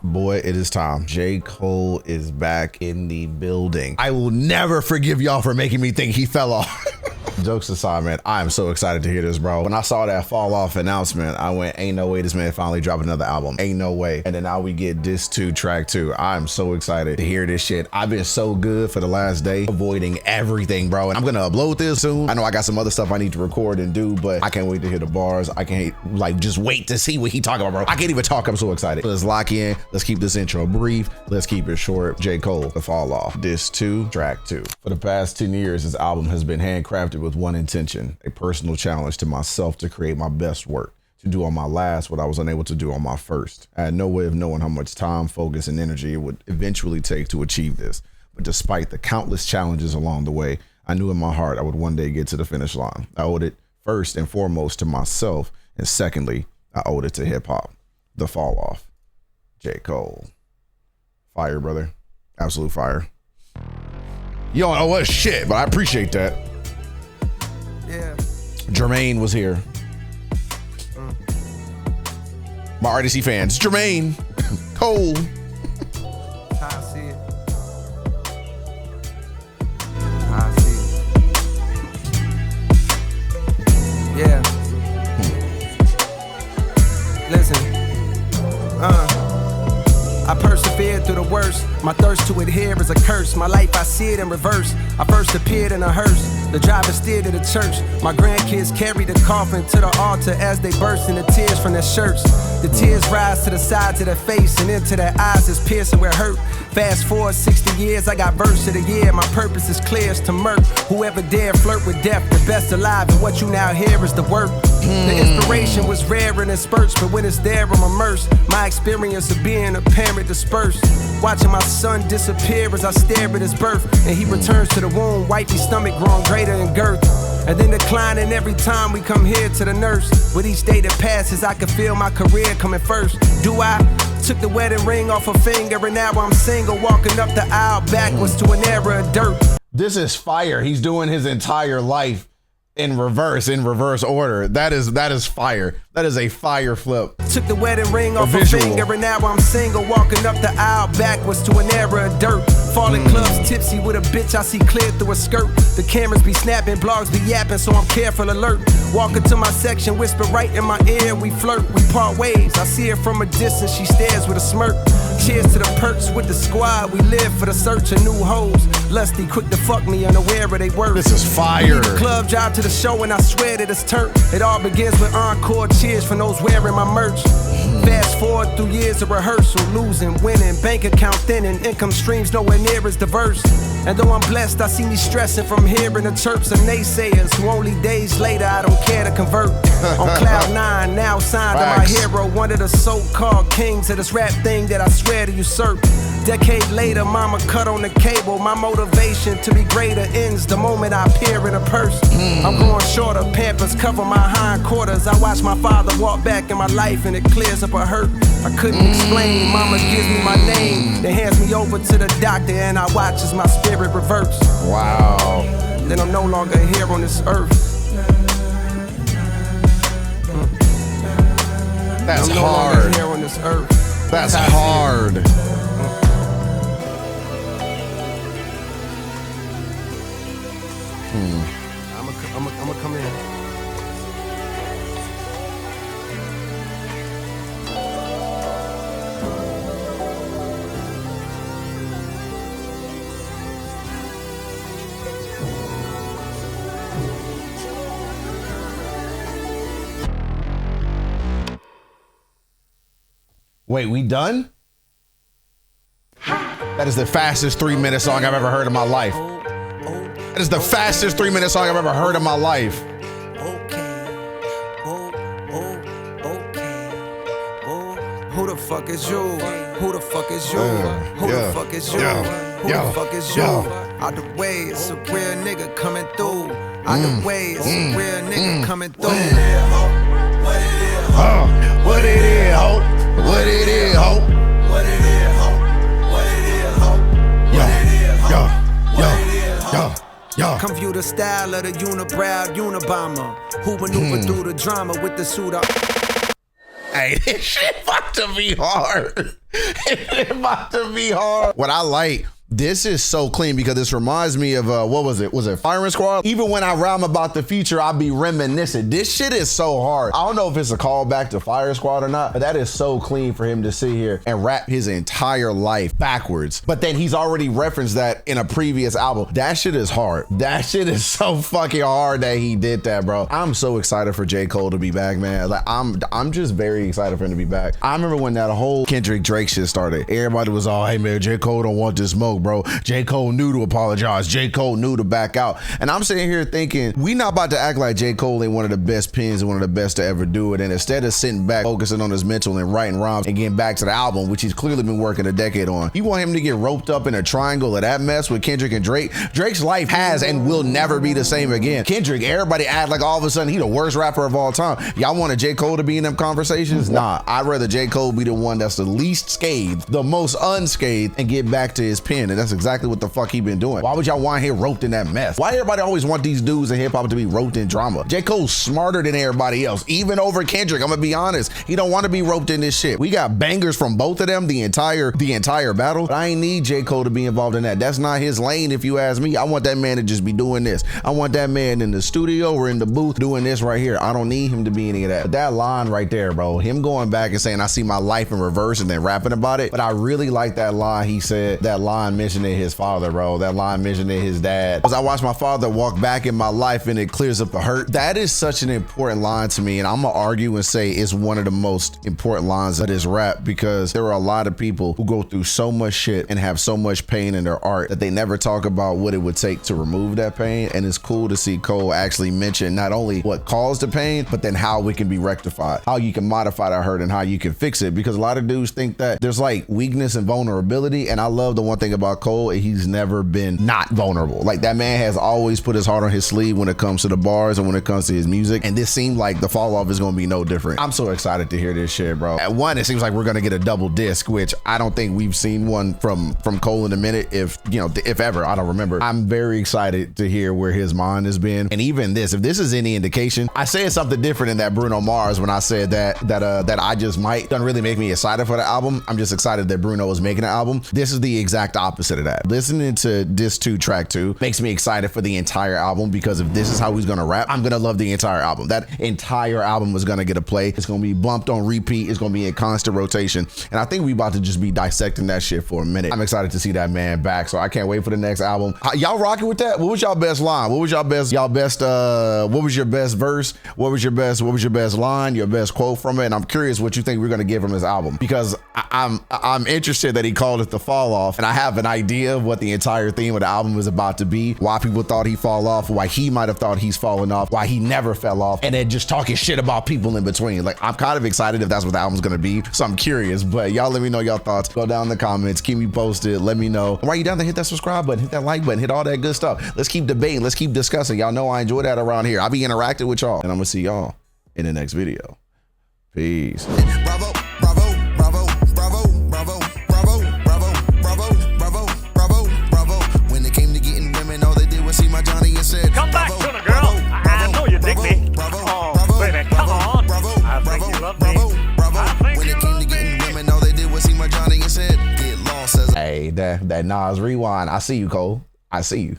Boy, it is time. J. Cole is back in the building. I will never forgive y'all for making me think he fell off. Jokes aside, man, I am so excited to hear this, bro. When I saw that fall off announcement, I went, ain't no way this man finally dropped another album. Ain't no way. And then now we get Disc 2, Track 2. I'm so excited to hear this shit. I've been so good for the last day, avoiding everything, bro. And I'm gonna upload this soon. I know I got some other stuff I need to record and do, but I can't wait to hear the bars. I can't just wait to see what he talking about, bro. I can't even talk. I'm so excited. Let's lock in. Let's keep this intro brief. Let's keep it short. J. Cole, The Fall Off. Disc 2, Track 2. For the past 10 years, this album has been handcrafted with one intention, a personal challenge to myself to create my best work, to do on my last what I was unable to do on my first. I had no way of knowing how much time, focus, and energy it would eventually take to achieve this. But despite the countless challenges along the way, I knew in my heart I would one day get to the finish line. I owed it first and foremost to myself, and secondly, I owed it to hip hop. The Fall Off. J. Cole. Fire, brother. Absolute fire. You don't owe us shit, but I appreciate that. Yeah. Jermaine was here. My RDC fans, Jermaine, Cole. How I see it. How I see it. Yeah. Listen. I persevered through the worst. My thirst to adhere is a curse. My life, I see it in reverse. I first appeared in a hearse. The driver steered to the church. My grandkids carry the coffin to the altar as they burst into tears from their shirts. The tears rise to the sides of their face and into their eyes is piercing where hurt. Fast forward 60 years, I got verse of the year. My purpose is clear as to murk whoever dare flirt with death. The best alive, and what you now hear is the work. The inspiration was rare and in spurts, but when it's there, I'm immersed. My experience of being a parent dispersed. Watching my son disappear as I stare at his birth. And he returns to the womb, wifey stomach grown greater in girth. And then declining every time we come here to the nurse. With each day that passes, I can feel my career coming first. Do I? Took the wedding ring off her finger, and now I'm single, walking up the aisle backwards to an era of dirt. This is fire. He's doing his entire life in reverse order. That is fire. That is a fire flip. Took the wedding ring off her finger, and now I'm single, walking up the aisle backwards to an era of dirt. Falling clubs, tipsy with a bitch I see clear through a skirt. The cameras be snapping, blogs be yapping, so I'm careful alert. Walking to my section, whisper right in my ear, we flirt, we part ways. I see her from a distance, she stares with a smirk. Cheers to the perks with the squad, we live for the search of new hoes. Lusty, quick to fuck me, unaware of they work. This is fire. Leave the club, drive to the show, and I swear that it's turnt. It all begins with encore cheers from those wearing my merch. Fast forward through years of rehearsal, losing, winning, bank account thinning, income streams nowhere near as diverse. And though I'm blessed, I see me stressing from hearing the chirps of naysayers who only days later I don't care to convert. On cloud 9, now signed to my hero, one of the so-called kings of this rap thing that I swear to usurp. Decade later, mama cut on the cable. My motivation to be greater ends the moment I appear in a purse. I'm going shorter, Pampers cover my hindquarters. I watch my father walk back in my life and it clears up a hurt I couldn't explain. Mama gives me my name, then hands me over to the doctor, and I watch as my spirit reverts. Wow. Then I'm no longer here on this earth. That's I'm no hard. longer here on this earth. That's hard. I'ma come in. Wait, we done? That is the fastest 3-minute song I've ever heard in my life. That is the fastest 3-minute song I've ever heard in my life. Who the fuck is you? Who the fuck is you? Who the fuck is you? Who the fuck is you? Out the way, it's a real nigga coming through. Out the way, it's a real nigga coming through. What it is, ho? What it is, ho? What it is, ho? What it is, ho? What it is, ho? What it is, ho? What it is, ho? What it is, ho? Come view the style of the unibrow Unabomber who maneuver through the drama with the suit up. Hey, this shit about to be hard. It's about to be hard. What I like, this is so clean because this reminds me of, what was it? Was it Firing Squad? Even when I rhyme about the future, I'll be reminiscent. This shit is so hard. I don't know if it's a callback to Fire Squad or not, but that is so clean for him to sit here and rap his entire life backwards. But then he's already referenced that in a previous album. That shit is hard. That shit is so fucking hard that he did that, bro. I'm so excited for J. Cole to be back, man. Like, I'm just very excited for him to be back. I remember when that whole Kendrick Drake shit started. Everybody was all, hey man, J. Cole don't want this smoke, bro. J. Cole knew to apologize. J. Cole knew to back out. And I'm sitting here thinking, we not about to act like J. Cole ain't one of the best pens and one of the best to ever do it. And instead of sitting back, focusing on his mental and writing rhymes and getting back to the album, which he's clearly been working a decade on, you want him to get roped up in a triangle of that mess with Kendrick and Drake? Drake's life has and will never be the same again. Kendrick, everybody act like all of a sudden he the worst rapper of all time. Y'all want a J. Cole to be in them conversations? Nah, I'd rather J. Cole be the one that's the least scathed, the most unscathed, and get back to his pen. And that's exactly what the fuck he been doing. Why would y'all want him roped in that mess? Why everybody always want these dudes in hip hop to be roped in drama? J. Cole's smarter than everybody else, even over Kendrick. I'm gonna be honest. He don't want to be roped in this shit. We got bangers from both of them the entire battle, but I ain't need J. Cole to be involved in that. That's not his lane, if you ask me. I want that man to just be doing this. I want that man in the studio or in the booth doing this right here. I don't need him to be any of that. But that line right there, bro, him going back and saying, I see my life in reverse and then rapping about it. But I really like that line he said, that line mentioning his father, bro. That line mentioning his dad. As I watch my father walk back in my life and it clears up the hurt. That is such an important line to me. And I'm gonna argue and say it's one of the most important lines of this rap, because there are a lot of people who go through so much shit and have so much pain in their art that they never talk about what it would take to remove that pain. And it's cool to see Cole actually mention not only what caused the pain, but then how it can be rectified, how you can modify that hurt and how you can fix it. Because a lot of dudes think that there's like weakness and vulnerability. And I love the one thing about Cole, he's never been not vulnerable. Like, that man has always put his heart on his sleeve when it comes to the bars and when it comes to his music. And this seemed like the fall off is gonna be no different. I'm so excited to hear this shit, bro. At one, it seems like we're gonna get a double disc, which I don't think we've seen one from Cole in a minute, if you know, if ever. I don't remember. I'm very excited to hear where his mind has been. And even this, if this is any indication, I said something different in that Bruno Mars when I said that I just might. Doesn't really make me excited for the album. I'm just excited that Bruno is making an album. This is the exact opposite of that. Listening to Disc 2 Track 2 makes me excited for the entire album, because if this is how he's gonna rap, I'm gonna love the entire album. That entire album is gonna get a play. It's gonna be bumped on repeat. It's gonna be in constant rotation. And I think we about to just be dissecting that shit for a minute. I'm excited to see that man back, so I can't wait for the next album. Y'all rocking with that? What was y'all best line? What was what was your best verse? What was your best line, your best quote from it? And I'm curious what you think we're gonna get from this album, because I'm interested that he called it the fall off, and I have an idea of what the entire theme of the album is about to be, why people thought he fall off, why he might have thought he's fallen off, why he never fell off, and then just talking shit about people in between. Like, I'm kind of excited if that's what the album's gonna be, so I'm curious. But y'all let me know y'all thoughts. Go down in the comments, keep me posted, let me know. And while you down there, hit that subscribe button, hit that like button, hit all that good stuff. Let's keep debating, let's keep discussing. Y'all know I enjoy that around here. I'll be interacting with y'all, and I'm gonna see y'all in the next video. Peace. Bravo, bravo, bravo, bravo, bravo, bravo, bravo, bravo, bravo, bravo, bravo. When it came to getting women, all they did was see my Johnny and said, come back to the girl. I know you dig me. Oh, baby, come on. I think you love me. When it came to getting women, all they did was see my Johnny and said, get lost as Hey, that Nas rewind. I see you, Cole. I see you.